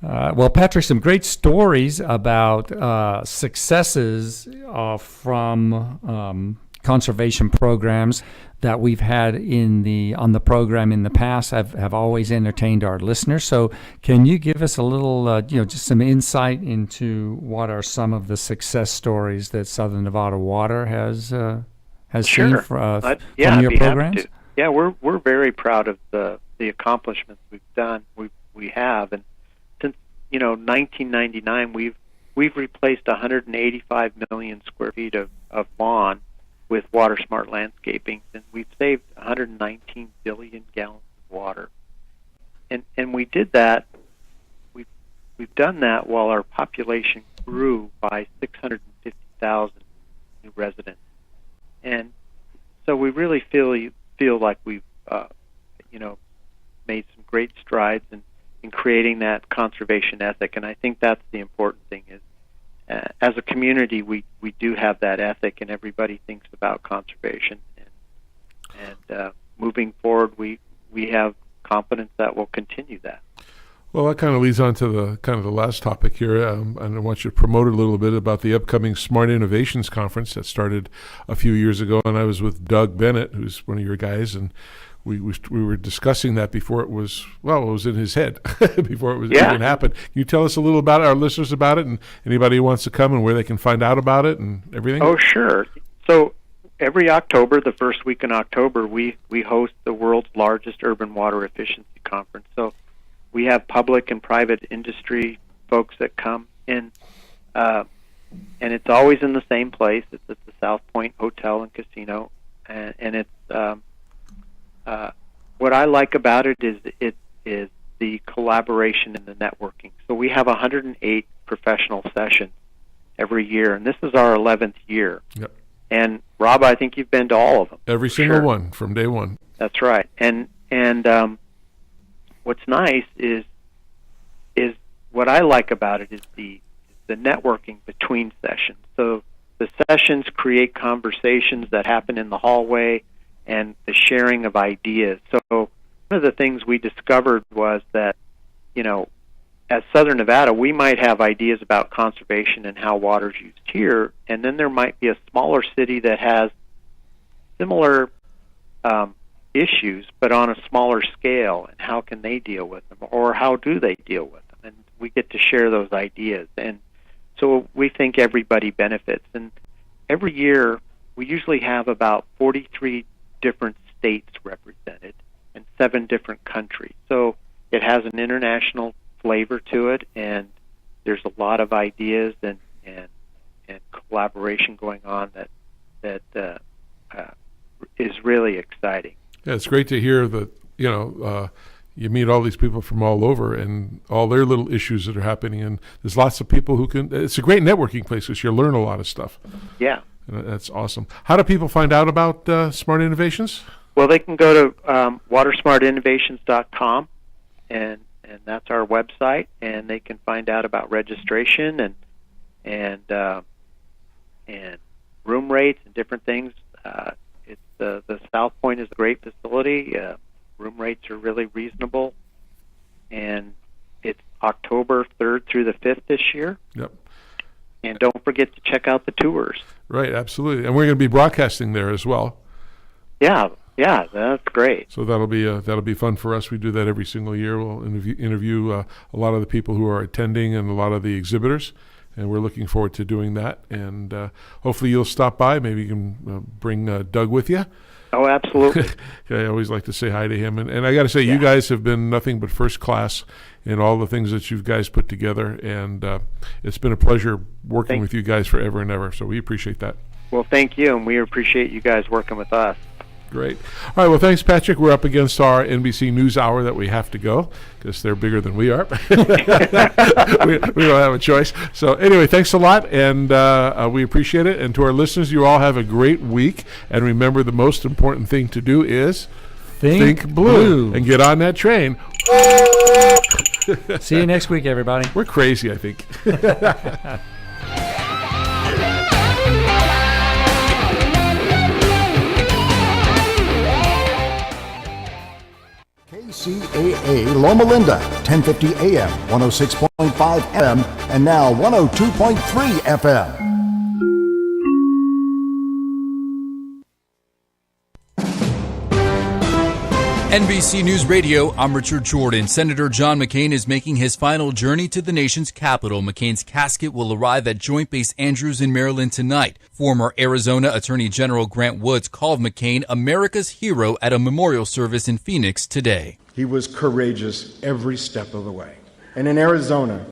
Well, Patrick, some great stories about successes from conservation programs that we've had on the program in the past have always entertained our listeners. So can you give us a little, just some insight into what are some of the success stories that Southern Nevada Water has seen from your I'd be programs? happy to. Yeah, we're very proud of the accomplishments we've done. We have, and since 1999, we've replaced 185 million square feet of lawn. with water smart landscaping, and we've saved 119 billion gallons of water. And we did that. We've done that while our population grew by 650,000 new residents, and so we really feel like we've made some great strides in creating that conservation ethic. And I think that's the important thing is, as a community, we do have that ethic, and everybody thinks about conservation. And moving forward, we have confidence that we'll continue that. Well, that kind of leads on to the last topic here, and I want you to promote a little bit about the upcoming Smart Innovations Conference that started a few years ago. And I was with Doug Bennett, who's one of your guys, and we were discussing that before it was in his head before it was even happened. Can you tell us a little about our listeners about it, and anybody who wants to come and where they can find out about it and everything? Oh, sure. So every October, the first week in October, we host the world's largest urban water efficiency conference. So we have public and private industry folks that come in, and it's always in the same place. It's at the South Point Hotel and Casino, and it's what I like about it is the collaboration and the networking. So we have 108 professional sessions every year, and this is our 11th year. Yep. And Rob, I think you've been to all of them. Every single one from day one. That's right. And what's nice is what I like about it is the networking between sessions. So the sessions create conversations that happen in the hallway and the sharing of ideas. So one of the things we discovered was that, as Southern Nevada, we might have ideas about conservation and how water's used here, and then there might be a smaller city that has similar issues, but on a smaller scale, and how can they deal with them, or how do they deal with them? And we get to share those ideas, and so we think everybody benefits. And every year, we usually have about 43 different states represented and 7 different countries. So it has an international flavor to it, and there's a lot of ideas and collaboration going on that is really exciting. Yeah, it's great to hear that, you meet all these people from all over and all their little issues that are happening. And there's lots of people it's a great networking place because you learn a lot of stuff. Yeah. And that's awesome. How do people find out about Smart Innovations? Well, they can go to watersmartinnovations.com, and that's our website, and they can find out about registration and room rates and different things. It's the South Point is a great facility. Room rates are really reasonable, and it's October 3rd through the 5th this year. Yep. And don't forget to check out the tours. Right, absolutely. And we're going to be broadcasting there as well. Yeah, that's great. So that'll be fun for us. We do that every single year. We'll interview a lot of the people who are attending and a lot of the exhibitors, and we're looking forward to doing that. And hopefully you'll stop by. Maybe you can bring Doug with you. Oh, absolutely. I always like to say hi to him. And I got to say, you guys have been nothing but first class in all the things that you guys put together. And it's been a pleasure working with you guys forever and ever. So we appreciate that. Well, thank you. And we appreciate you guys working with us. Great. All right. Well, thanks, Patrick. We're up against our NBC News Hour that we have to go because they're bigger than we are. we don't have a choice. So anyway, thanks a lot, and we appreciate it. And to our listeners, you all have a great week. And remember, the most important thing to do is think blue and get on that train. See you next week, everybody. We're crazy, I think. KCAA Loma Linda, 1050 AM, 106.5 FM, and now 102.3 FM. NBC News Radio, I'm Richard Jordan. Senator John McCain is making his final journey to the nation's capital. McCain's casket will arrive at Joint Base Andrews in Maryland tonight. Former Arizona Attorney General Grant Woods called McCain America's hero at a memorial service in Phoenix today. He was courageous every step of the way. And in Arizona,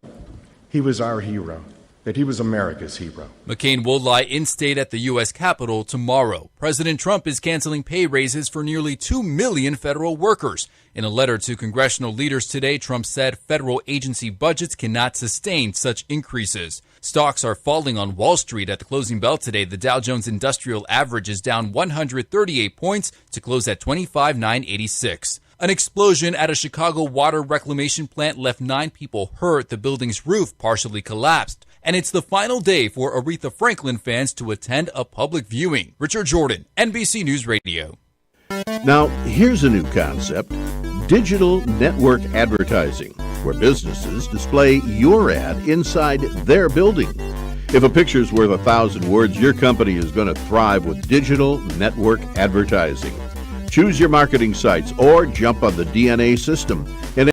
he was our hero. that he was America's hero. McCain will lie in state at the U.S. Capitol tomorrow. President Trump is canceling pay raises for nearly 2 million federal workers. In a letter to congressional leaders today, Trump said federal agency budgets cannot sustain such increases. Stocks are falling on Wall Street at the closing bell today. The Dow Jones Industrial Average is down 138 points to close at 25,986. An explosion at a Chicago water reclamation plant left 9 people hurt. The building's roof partially collapsed. And it's the final day for Aretha Franklin fans to attend a public viewing. Richard Jordan, NBC News Radio. Now, here's a new concept: digital network advertising, where businesses display your ad inside their building. If a picture's worth 1,000 words, your company is going to thrive with digital network advertising. Choose your marketing sites or jump on the DNA system and